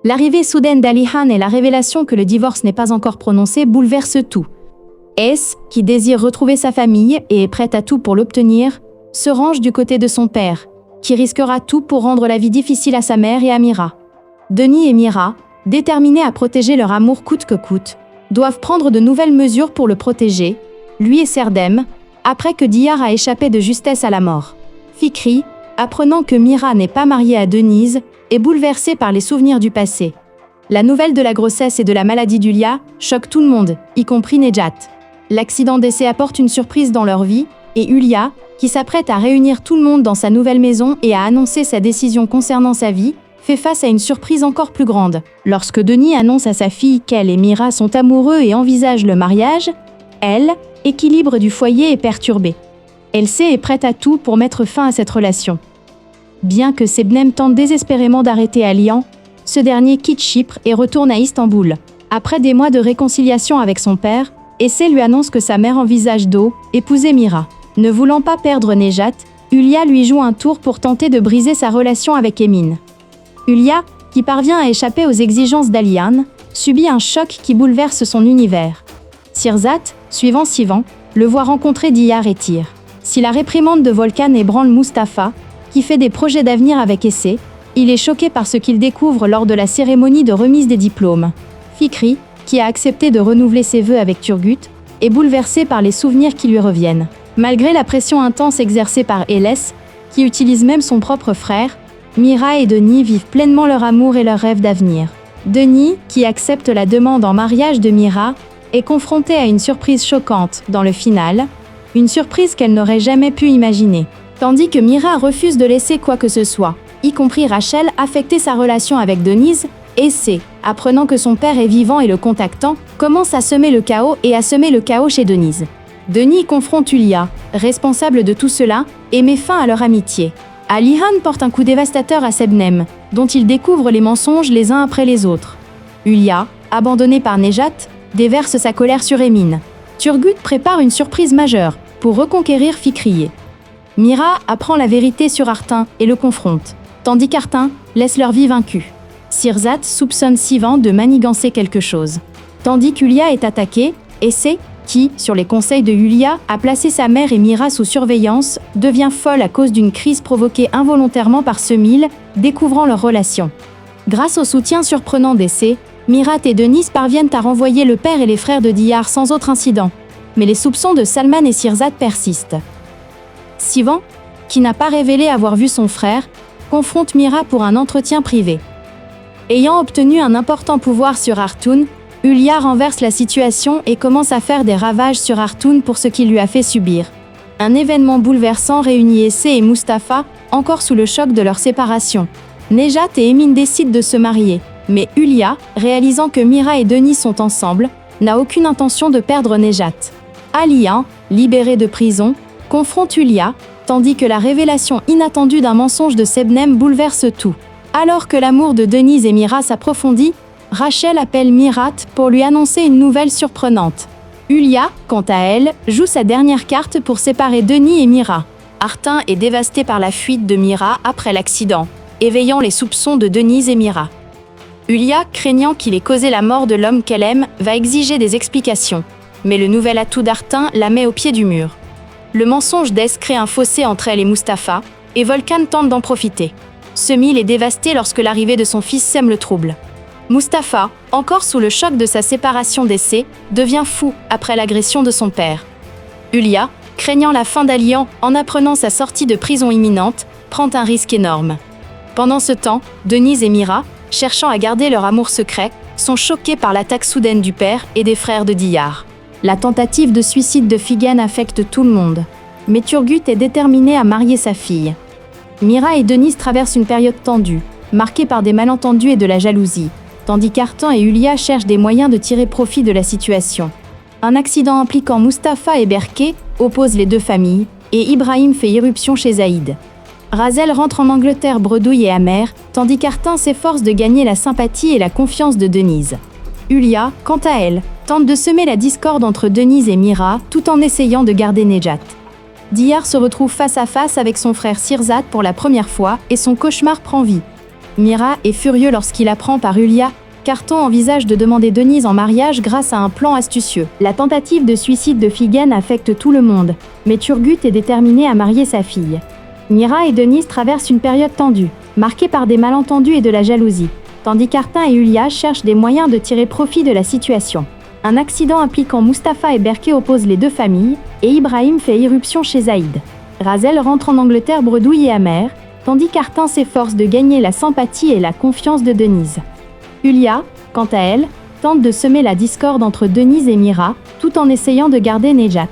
L'arrivée soudaine d'Alihan et la révélation que le divorce n'est pas encore prononcé bouleversent tout. S, qui désire retrouver sa famille et est prête à tout pour l'obtenir, se range du côté de son père, qui risquera tout pour rendre la vie difficile à sa mère et à Mira. Denis et Mira, déterminés à protéger leur amour coûte que coûte, doivent prendre de nouvelles mesures pour le protéger, lui et Serdem, après que Diyar a échappé de justesse à la mort. Fikri, apprenant que Mira n'est pas mariée à Denise, est bouleversée par les souvenirs du passé. La nouvelle de la grossesse et de la maladie d'Ulia choque tout le monde, y compris Nejat. L'accident d'essai apporte une surprise dans leur vie, et Ulia, qui s'apprête à réunir tout le monde dans sa nouvelle maison et à annoncer sa décision concernant sa vie, fait face à une surprise encore plus grande. Lorsque Denis annonce à sa fille qu'elle et Mira sont amoureux et envisagent le mariage, elle, équilibre du foyer est perturbé. Elle sait et est prête à tout pour mettre fin à cette relation. Bien que Sebnem tente désespérément d'arrêter Alian, ce dernier quitte Chypre et retourne à Istanbul. Après des mois de réconciliation avec son père, Essay lui annonce que sa mère envisage d'épouser Mira. Ne voulant pas perdre Nejat, Ulia lui joue un tour pour tenter de briser sa relation avec Emin. Ulia, qui parvient à échapper aux exigences d'Alian, subit un choc qui bouleverse son univers. Sirzat, suivant Sivan, le voit rencontrer Diyar et Tyr. Si la réprimande de Volkan ébranle Mustapha, qui fait des projets d'avenir avec Essay, il est choqué par ce qu'il découvre lors de la cérémonie de remise des diplômes. Fikri, qui a accepté de renouveler ses vœux avec Turgut, est bouleversé par les souvenirs qui lui reviennent. Malgré la pression intense exercée par Eles, qui utilise même son propre frère, Mira et Denis vivent pleinement leur amour et leur rêve d'avenir. Denis, qui accepte la demande en mariage de Mira, est confronté à une surprise choquante dans le final, une surprise qu'elle n'aurait jamais pu imaginer. Tandis que Mira refuse de laisser quoi que ce soit, y compris Rachel, affecter sa relation avec Denise, Essay, apprenant que son père est vivant et le contactant, commence à semer le chaos chez Denise. Denis confronte Ulia, responsable de tout cela, et met fin à leur amitié. Alihan porte un coup dévastateur à Sebnem, dont il découvre les mensonges les uns après les autres. Ulia, abandonnée par Nejat, déverse sa colère sur Emin. Turgut prépare une surprise majeure pour reconquérir Fikriye. Mira apprend la vérité sur Artin et le confronte, tandis qu'Artin laisse leur vie vaincue. Sirzat soupçonne Sivan de manigancer quelque chose. Tandis qu'Ulia est attaquée, Essay, qui, sur les conseils de Ulia, a placé sa mère et Mira sous surveillance, devient folle à cause d'une crise provoquée involontairement par Semil, découvrant leur relation. Grâce au soutien surprenant d'Essay, Mirat et Denis parviennent à renvoyer le père et les frères de Diyar sans autre incident. Mais les soupçons de Salman et Sirzat persistent. Sivan, qui n'a pas révélé avoir vu son frère, confronte Mira pour un entretien privé. Ayant obtenu un important pouvoir sur Artun, Ulia renverse la situation et commence à faire des ravages sur Artun pour ce qu'il lui a fait subir. Un événement bouleversant réunit Essay et Mustapha, encore sous le choc de leur séparation. Nejat et Emin décident de se marier, mais Ulia, réalisant que Mira et Denis sont ensemble, n'a aucune intention de perdre Nejat. Alian, libéré de prison, confronte Ulia, tandis que la révélation inattendue d'un mensonge de Sebnem bouleverse tout. Alors que l'amour de Denise et Mira s'approfondit, Rachel appelle Mirat pour lui annoncer une nouvelle surprenante. Ulia, quant à elle, joue sa dernière carte pour séparer Denis et Mira. Artin est dévasté par la fuite de Mira après l'accident, éveillant les soupçons de Denise et Mira. Ulia, craignant qu'il ait causé la mort de l'homme qu'elle aime, va exiger des explications. Mais le nouvel atout d'Artin la met au pied du mur. Le mensonge d'Es crée un fossé entre elle et Mustapha, et Volkan tente d'en profiter. Semil est dévasté lorsque l'arrivée de son fils sème le trouble. Mustapha, encore sous le choc de sa séparation d'Essay, devient fou après l'agression de son père. Ulia, craignant la fin d'Alian en apprenant sa sortie de prison imminente, prend un risque énorme. Pendant ce temps, Denise et Mira, cherchant à garder leur amour secret, sont choqués par l'attaque soudaine du père et des frères de Diyar. La tentative de suicide de Figen affecte tout le monde. Mais Turgut est déterminé à marier sa fille. Mira et Denise traversent une période tendue, marquée par des malentendus et de la jalousie, tandis qu'Artin et Ulia cherchent des moyens de tirer profit de la situation. Un accident impliquant Mustapha et Berke oppose les deux familles, et Ibrahim fait irruption chez Zaïd. Razel rentre en Angleterre bredouille et amère, tandis qu'Artin s'efforce de gagner la sympathie et la confiance de Denise. Ulia, quant à elle, tente de semer la discorde entre Denise et Mira, tout en essayant de garder Nejat. Diyar se retrouve face à face avec son frère Sirzat pour la première fois, et son cauchemar prend vie. Mira est furieux lorsqu'il apprend par Yulia qu'Artan envisage de demander Denise en mariage grâce à un plan astucieux. La tentative de suicide de Figen affecte tout le monde, mais Turgut est déterminé à marier sa fille. Mira et Denise traversent une période tendue, marquée par des malentendus et de la jalousie, tandis qu'Artan et Yulia cherchent des moyens de tirer profit de la situation. Un accident impliquant Mustapha et Berke oppose les deux familles, et Ibrahim fait irruption chez Zaïd. Razel rentre en Angleterre bredouille et amer, tandis qu'Artan s'efforce de gagner la sympathie et la confiance de Denise. Yulia, quant à elle, tente de semer la discorde entre Denise et Mira, tout en essayant de garder Nejat.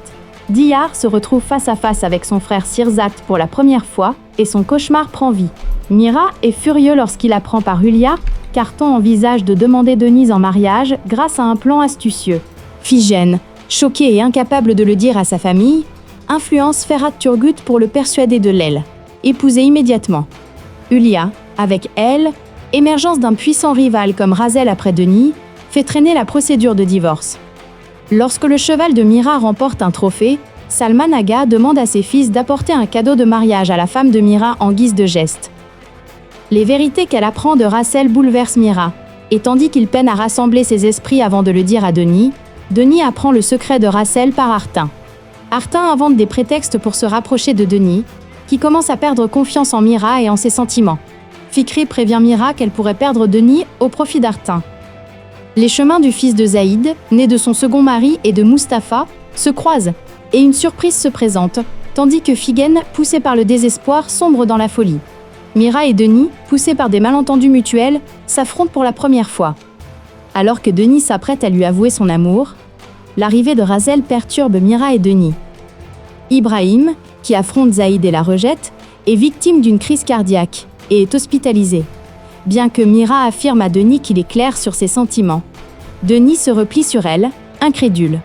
Diyar se retrouve face à face avec son frère Sirzat pour la première fois, et son cauchemar prend vie. Mira est furieux lorsqu'il apprend par Yulia qu'Artan envisage de demander Denise en mariage grâce à un plan astucieux. Figen, choqué et incapable de le dire à sa famille, influence Ferhat Turgut pour le persuader de l'aile, épouser immédiatement. Yulia, avec elle, émergence d'un puissant rival comme Razel après Denis, fait traîner la procédure de divorce. Lorsque le cheval de Mira remporte un trophée, Salman Aga demande à ses fils d'apporter un cadeau de mariage à la femme de Mira en guise de geste. Les vérités qu'elle apprend de Razel bouleversent Mira, et tandis qu'il peine à rassembler ses esprits avant de le dire à Denis, Denis apprend le secret de Razel par Artin. Artin invente des prétextes pour se rapprocher de Denis, qui commence à perdre confiance en Mira et en ses sentiments. Fikri prévient Mira qu'elle pourrait perdre Denis au profit d'Artin. Les chemins du fils de Zaïd, né de son second mari et de Mustapha, se croisent, et une surprise se présente, tandis que Figen, poussé par le désespoir, sombre dans la folie. Mira et Denis, poussés par des malentendus mutuels, s'affrontent pour la première fois. Alors que Denis s'apprête à lui avouer son amour, l'arrivée de Razel perturbe Mira et Denis. Ibrahim, qui affronte Zaïd et la rejette, est victime d'une crise cardiaque et est hospitalisé. Bien que Mira affirme à Denis qu'il est clair sur ses sentiments, Denis se replie sur elle, incrédule.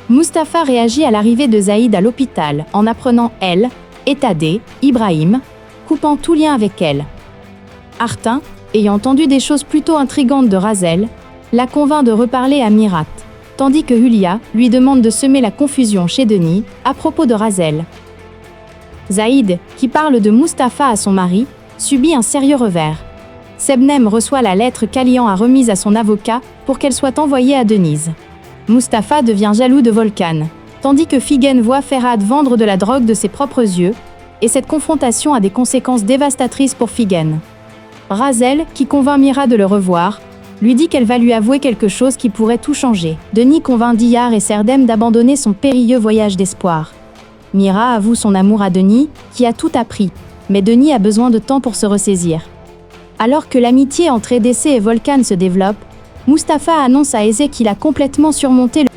Mustapha réagit à l'arrivée de Zaïd à l'hôpital en apprenant elle, étadé, Ibrahim, coupant tout lien avec elle. Artin, ayant entendu des choses plutôt intrigantes de Razel, la convainc de reparler à Mirat, tandis que Yulia lui demande de semer la confusion chez Denis à propos de Razel. Zaïd, qui parle de Mustapha à son mari, subit un sérieux revers. Sebnem reçoit la lettre qu'Alian a remise à son avocat pour qu'elle soit envoyée à Denise. Mustapha devient jaloux de Volkan, tandis que Figen voit Ferhat vendre de la drogue de ses propres yeux, et cette confrontation a des conséquences dévastatrices pour Figen. Razel, qui convainc Mira de le revoir, lui dit qu'elle va lui avouer quelque chose qui pourrait tout changer. Denis convainc Diyar et Serdem d'abandonner son périlleux voyage d'espoir. Mira avoue son amour à Denis, qui a tout appris, mais Denis a besoin de temps pour se ressaisir. Alors que l'amitié entre EDC et Volkan se développe, Mustapha annonce à Eze qu'il a complètement surmonté le